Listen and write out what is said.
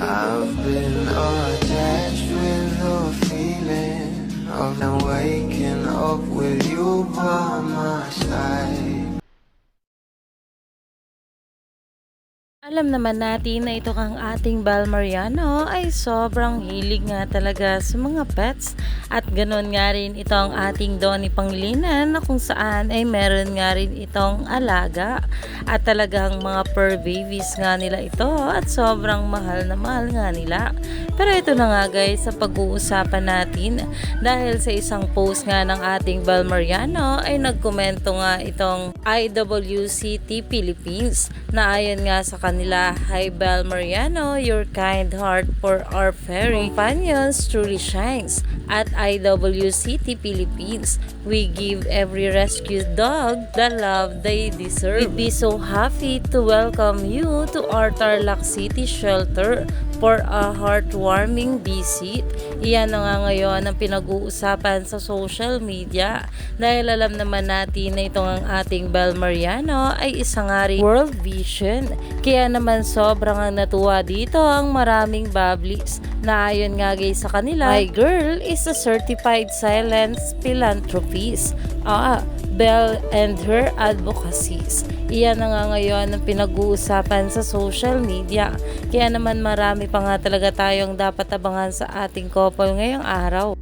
I've been attached with the feeling of now waking up with you by my side. Alam naman natin na ito kang ating Bal Mariano ay sobrang hilig nga talaga sa mga pets at ganoon nga rin itong ating Donnie Pangilinan na kung saan ay meron nga rin itong alaga at talagang mga fur babies nga nila ito at sobrang mahal na mahal nga nila. Pero ito na nga guys sa pag-uusapan natin dahil sa isang post nga ng ating Bal Mariano ay nagkomento nga itong IWCT Philippines na ayon nga sa kanila, "Hi Bal Mariano, your kind heart for our furry companions truly shines. At IWCT Philippines, we give every rescued dog the love they deserve. We'd be so happy to welcome you to our Tarlac City shelter for a heartwarming visit." Iyan na nga ngayon ang pinag-uusapan sa social media dahil alam naman natin na itong ang ating Bal Mariano ay isa nga ring World Vision. Kaya naman sobrang natuwa dito ang maraming bablis na ayon nga guys sa kanila, "My girl is a certified silence philanthropist. Belle and her advocacies." Iyan na nga ngayon ang pinag-uusapan sa social media. Kaya naman marami pa nga talaga tayong dapat abangan sa ating couple ngayong araw.